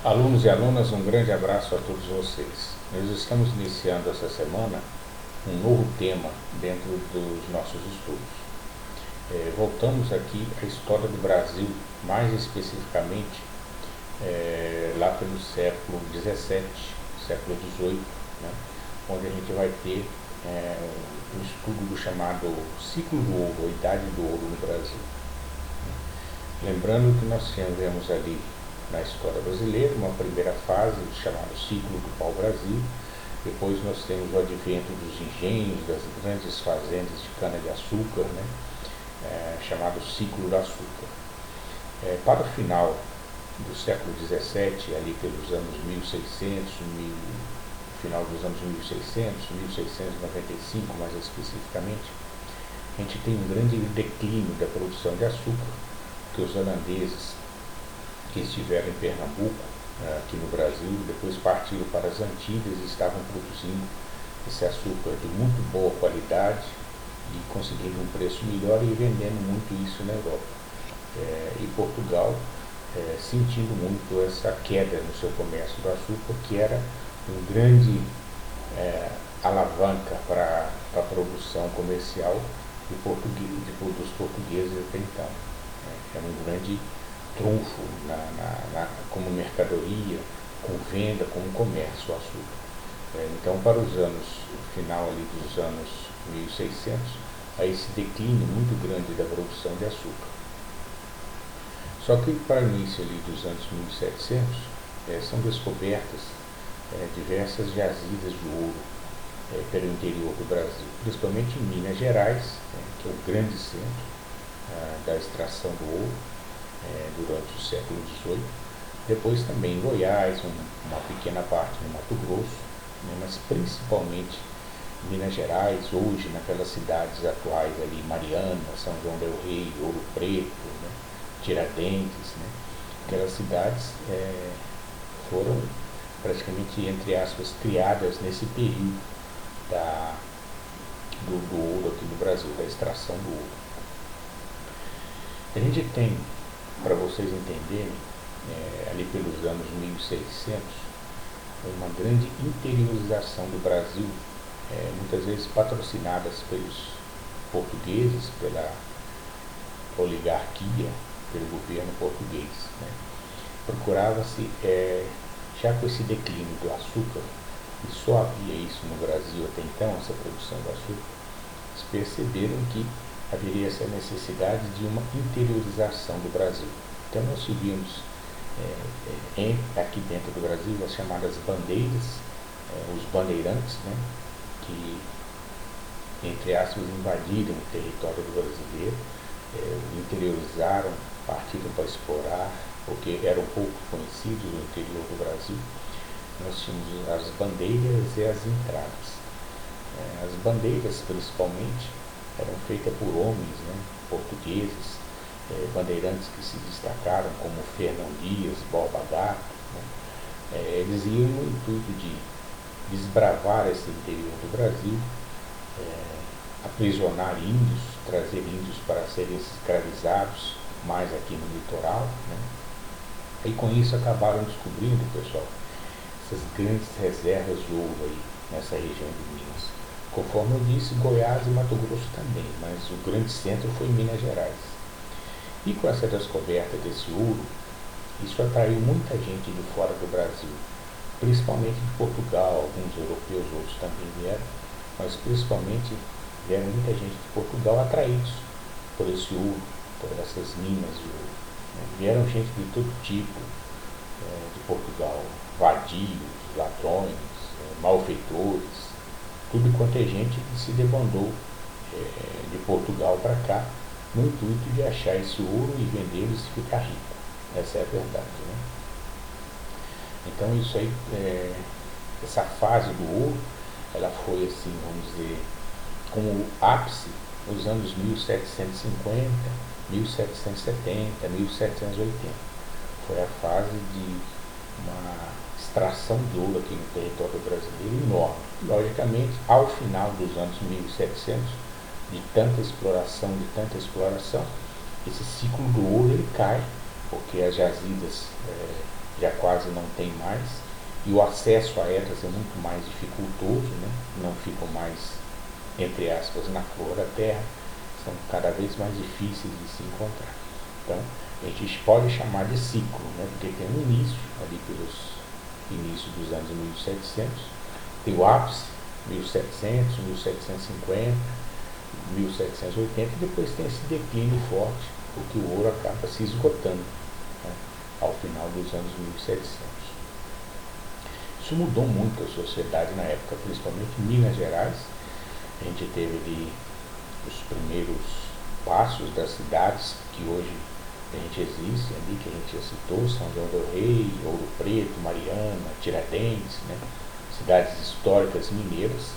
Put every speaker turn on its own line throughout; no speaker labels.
Alunos e alunas, um grande abraço a todos vocês. Nós estamos iniciando essa semana um novo tema dentro dos nossos estudos. Voltamos aqui à história do Brasil, mais especificamente lá pelo século XVII, século XVIII, né, onde a gente vai ter um estudo do chamado ciclo do ouro, a idade do ouro no Brasil. Lembrando que nós tivemos ali na história brasileira uma primeira fase chamada ciclo do pau-brasil. Depois nós temos o advento dos engenhos, das grandes fazendas de cana-de-açúcar, né, chamado ciclo do açúcar. Para o final do século XVII, ali pelos anos 1600, final dos anos 1600, 1695 mais especificamente, a gente tem um grande declínio da produção de açúcar, que os holandeses que estiveram em Pernambuco, aqui no Brasil, depois partiram para as Antilhas e estavam produzindo esse açúcar de muito boa qualidade e conseguindo um preço melhor e vendendo muito isso na Europa. E Portugal sentindo muito essa queda no seu comércio do açúcar, que era um grande alavanca para a produção comercial dos portugueses até então. Era um grande trunfo como mercadoria, com venda, como comércio, o açúcar. Então, para os anos, final ali dos anos 1600, há esse declínio muito grande da produção de açúcar. Só que para o início ali dos anos 1700, são descobertas diversas jazidas de ouro pelo interior do Brasil, principalmente em Minas Gerais, que é o grande centro da extração do ouro durante o século XVIII. Depois também em Goiás, uma pequena parte no Mato Grosso, mas principalmente Minas Gerais, hoje naquelas cidades atuais ali, Mariana, São João del Rei, Ouro Preto, né, Tiradentes, né, aquelas cidades foram praticamente, entre aspas, criadas nesse período do ouro aqui no Brasil, da extração do ouro. A gente tem, para vocês entenderem, ali pelos anos 1600, uma grande interiorização do Brasil, muitas vezes patrocinadas pelos portugueses, pela oligarquia, pelo governo português. Né? Procurava-se, já com esse declínio do açúcar, e só havia isso no Brasil até então, essa produção do açúcar, eles perceberam que haveria essa necessidade de uma interiorização do Brasil. Então nós tivemos aqui dentro do Brasil as chamadas bandeiras, os bandeirantes, né, que, entre aspas, invadiram o território do brasileiro, interiorizaram, partiram para explorar, porque eram pouco conhecidos no interior do Brasil. Nós tínhamos as bandeiras e as entradas. As bandeiras, principalmente, eram feitas por homens, né, portugueses, bandeirantes que se destacaram, como Fernão Dias, Borba Gato. Né. Eles iam no intuito de desbravar esse interior do Brasil, aprisionar índios, trazer índios para serem escravizados, mais aqui no litoral. Né. E com isso acabaram descobrindo, pessoal, essas grandes reservas de ouro aí nessa região de Minas. Conforme eu disse, Goiás e Mato Grosso também, mas o grande centro foi Minas Gerais. E com essa descoberta desse ouro, isso atraiu muita gente de fora do Brasil, principalmente de Portugal, alguns europeus, outros também vieram, mas principalmente vieram muita gente de Portugal atraídos por esse ouro, por essas minas de ouro. Vieram gente de todo tipo de Portugal, vadios, ladrões, malfeitores, tudo quanto é gente que se debandou de Portugal para cá, no intuito de achar esse ouro e vendê-lo e se ficar rico. Essa é a verdade. Né? Então isso aí, essa fase do ouro, ela foi assim, vamos dizer, com o ápice nos anos 1750, 1770, 1780. Foi a fase de uma extração de ouro aqui no território brasileiro enorme. Logicamente, ao final dos anos 1700, de tanta exploração, esse ciclo do ouro ele cai, porque as jazidas já quase não tem mais, e o acesso a elas é muito mais dificultoso, né? Não ficam mais, entre aspas, na flor da terra, são cada vez mais difíceis de se encontrar. Então, a gente pode chamar de ciclo, né? Porque tem um início, ali pelos inícios dos anos 1700, tem o ápice, 1700, 1750, 1780, e depois tem esse declínio forte, porque o ouro acaba se esgotando, né, ao final dos anos 1700. Isso mudou muito a sociedade na época, principalmente em Minas Gerais. A gente teve ali os primeiros passos das cidades que hoje a gente existe, ali que a gente já citou, São João del Rei, Ouro Preto, Mariana, Tiradentes, né? Cidades históricas mineiras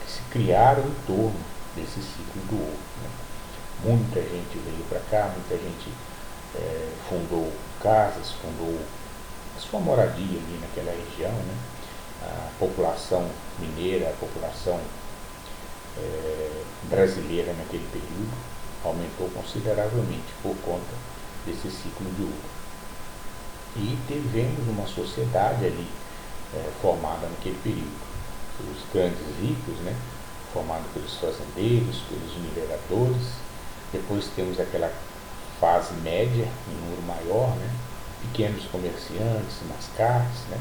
que se criaram em torno desse ciclo do ouro, né? Muita gente veio para cá, muita gente fundou casas, fundou a sua moradia ali naquela região, né? A população mineira, a população brasileira naquele período aumentou consideravelmente por conta desse ciclo de ouro. E tivemos uma sociedade ali formada naquele período. Os grandes ricos, né, formados pelos fazendeiros, pelos mineradores. Depois temos aquela fase média, em número maior, né, pequenos comerciantes, mascates, né,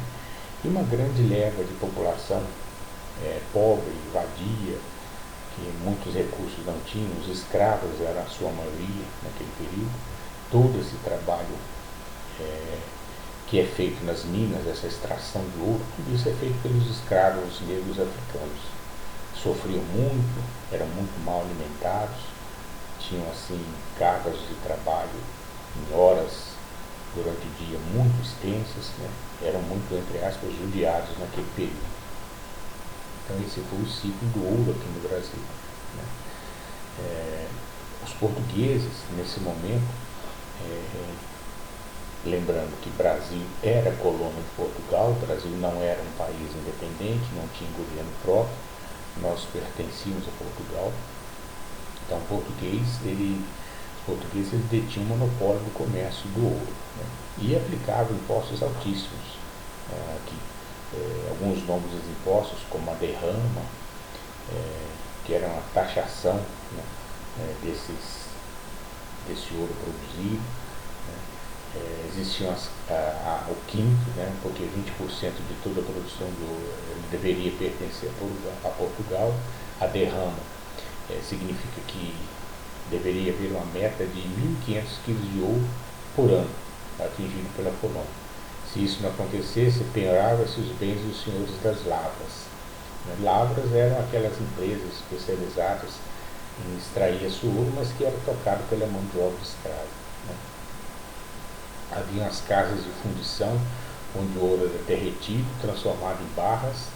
e uma grande leva de população pobre, vadia, que muitos recursos não tinham, os escravos eram a sua maioria naquele período. Todo esse trabalho que é feito nas minas, essa extração de ouro, tudo isso é feito pelos escravos negros africanos. Sofriam muito, eram muito mal alimentados, tinham assim cargas de trabalho em horas durante o dia muito extensas, né? Eram muito, entre aspas, judiados naquele período. Então esse foi o ciclo do ouro aqui no Brasil, né? Os portugueses, nesse momento, lembrando que o Brasil era colônia de Portugal, o Brasil não era um país independente, não tinha governo próprio, nós pertencíamos a Portugal. Então os portugueses detinham o monopólio do comércio do ouro, né? E aplicavam impostos altíssimos. Alguns nomes dos impostos, como a derrama, que era uma taxação, né, desse ouro produzido, né? Existiam o quinto, né, porque 20% de toda a produção do ouro deveria pertencer a Portugal. A derrama significa que deveria haver uma meta de 1.500 quilos de ouro por ano atingido pela colônia. Se isso não acontecesse, penhorava-se os bens dos senhores das lavras. Lavras eram aquelas empresas especializadas em extrair esse ouro, mas que era tocado pela mão de obra escrava, né? Havia as casas de fundição, onde o ouro era derretido, transformado em barras,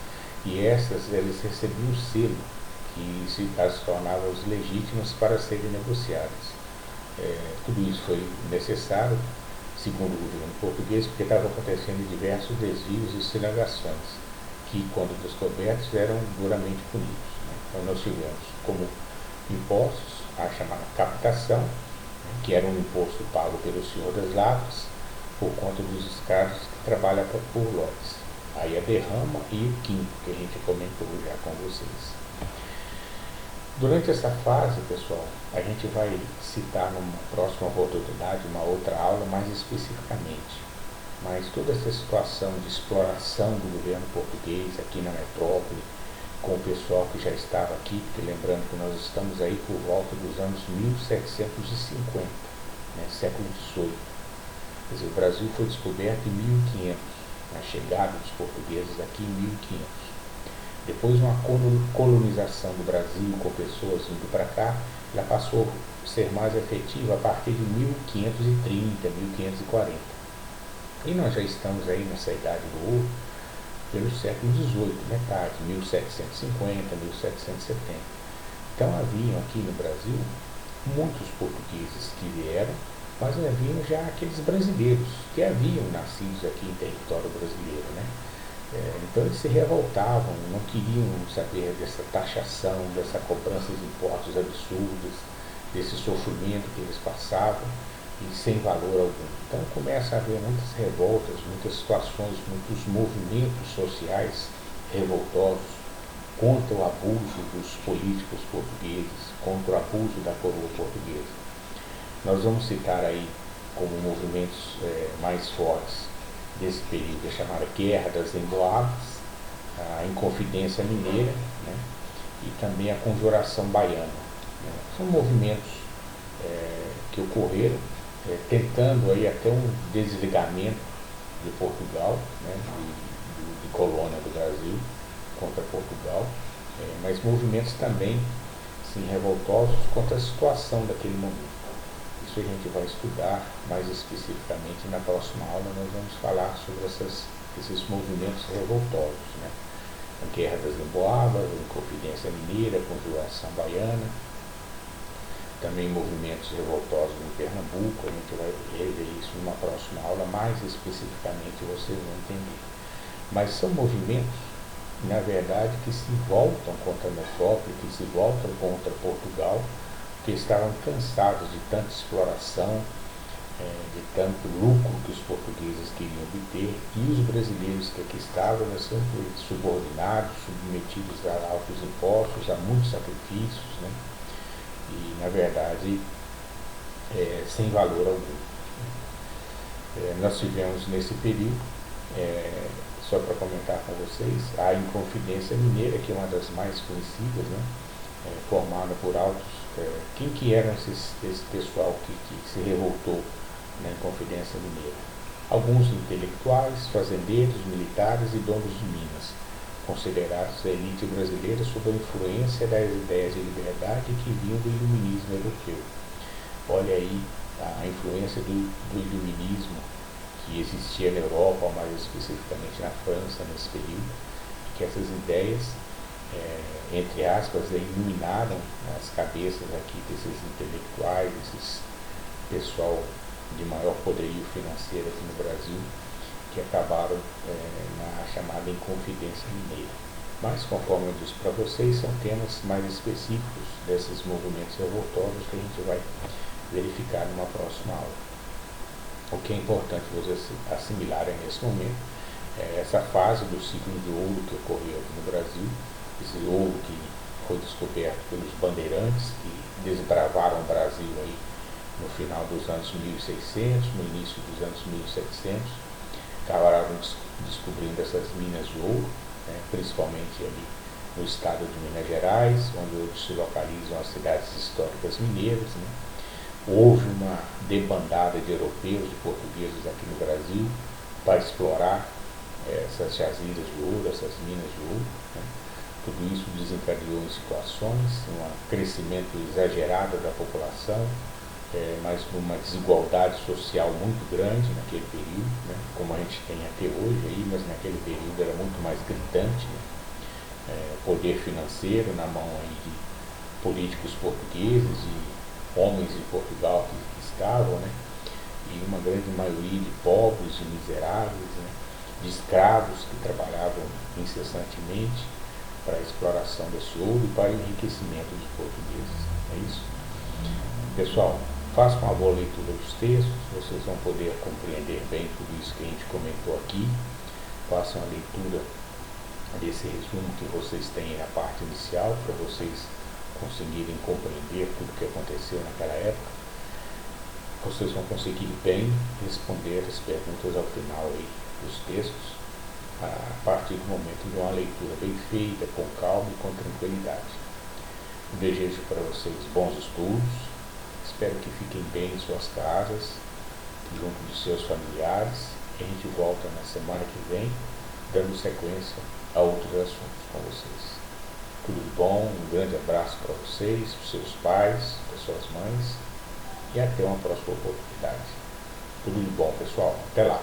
e eles recebiam um selo que as tornava legítimas para serem negociadas. Tudo isso foi necessário, segundo o governo português, porque estavam acontecendo diversos desvios e sonegações, que, quando descobertos, eram duramente punidos, né? Então nós tivemos como impostos a chamada captação, né, que era um imposto pago pelo senhor das lavras por conta dos escravos que trabalham por lotes. Aí a derrama e o quinto, que a gente comentou já com vocês. Durante essa fase, pessoal, a gente vai citar numa próxima oportunidade, uma outra aula mais especificamente. Mas toda essa situação de exploração do governo português aqui na metrópole, com o pessoal que já estava aqui, porque lembrando que nós estamos aí por volta dos anos 1750, né, século XVIII. Quer dizer, o Brasil foi descoberto em 1500, a chegada dos portugueses aqui em 1500. Depois de uma colonização do Brasil com pessoas indo para cá, ela passou a ser mais efetiva a partir de 1530, 1540. E nós já estamos aí nessa idade do ouro pelo século XVIII, metade, 1750, 1770. Então haviam aqui no Brasil muitos portugueses que vieram, mas haviam já aqueles brasileiros que haviam nascido aqui em território brasileiro, né? Então eles se revoltavam, não queriam saber dessa taxação, dessa cobrança de impostos absurdos, desse sofrimento que eles passavam, e sem valor algum. Então começa a haver muitas revoltas, muitas situações, muitos movimentos sociais revoltosos contra o abuso dos políticos portugueses, contra o abuso da coroa portuguesa. Nós vamos citar aí como movimentos mais fortes desse período a chamada Guerra das Emboabas, a Inconfidência Mineira, né, e também a Conjuração Baiana. Né. São movimentos que ocorreram tentando aí até um desligamento de Portugal, né, de colônia do Brasil contra Portugal, mas movimentos também sim, revoltosos contra a situação daquele momento. Isso a gente vai estudar mais especificamente na próxima aula. Nós vamos falar sobre esses movimentos revoltosos, né? A Guerra das Emboabas, a Inconfidência Mineira, a Conjuração Baiana, também movimentos revoltosos em Pernambuco. A gente vai rever isso numa próxima aula, mais especificamente vocês vão entender. Mas são movimentos, na verdade, que se voltam contra a metrópole, que se voltam contra Portugal, que estavam cansados de tanta exploração, de tanto lucro que os portugueses queriam obter, e os brasileiros que aqui estavam sempre subordinados, submetidos a altos impostos, a muitos sacrifícios, né? E, na verdade, sem valor algum. Nós tivemos nesse período, só para comentar com vocês, a Inconfidência Mineira, que é uma das mais conhecidas, né? Formada por altos. Quem que eram esse pessoal que se revoltou na Inconfidência Mineira? Alguns intelectuais, fazendeiros, militares e donos de minas, considerados a elite brasileira sob a influência das ideias de liberdade que vinham do iluminismo europeu. Olha aí a influência do iluminismo que existia na Europa, mais especificamente na França nesse período, que essas ideias, entre aspas, iluminaram as cabeças aqui desses intelectuais, desses pessoal de maior poderio financeiro aqui no Brasil, que acabaram na chamada Inconfidência Mineira. Mas, conforme eu disse para vocês, são temas mais específicos desses movimentos revoltosos que a gente vai verificar numa próxima aula. O que é importante vocês assimilarem nesse momento é essa fase do ciclo de ouro que ocorreu aqui no Brasil, esse ouro que foi descoberto pelos bandeirantes que desbravaram o Brasil aí no final dos anos 1600, no início dos anos 1700, acabaram descobrindo essas minas de ouro, né, principalmente ali no estado de Minas Gerais, onde hoje se localizam as cidades históricas mineiras, né. Houve uma debandada de europeus, de portugueses aqui no Brasil, para explorar essas jazidas de ouro, essas minas de ouro, né. Tudo isso desencadeou em situações, um crescimento exagerado da população, mas com uma desigualdade social muito grande naquele período, né, como a gente tem até hoje, aí, mas naquele período era muito mais gritante, né, poder financeiro na mão aí de políticos portugueses e homens de Portugal que estavam, né, e uma grande maioria de pobres, de miseráveis, né, de escravos que trabalhavam incessantemente para a exploração desse ouro e para o enriquecimento dos portugueses. É isso? Pessoal, façam uma boa leitura dos textos, vocês vão poder compreender bem tudo isso que a gente comentou aqui. Façam a leitura desse resumo que vocês têm na parte inicial, para vocês conseguirem compreender tudo o que aconteceu naquela época. Vocês vão conseguir bem responder as perguntas ao final aí dos textos, a partir do momento de uma leitura bem feita, com calma e com tranquilidade. Desejo para vocês bons estudos, espero que fiquem bem em suas casas, junto de seus familiares, e a gente volta na semana que vem, dando sequência a outros assuntos com vocês. Tudo de bom, um grande abraço para vocês, para seus pais, para suas mães, e até uma próxima oportunidade. Tudo de bom, pessoal. Até lá.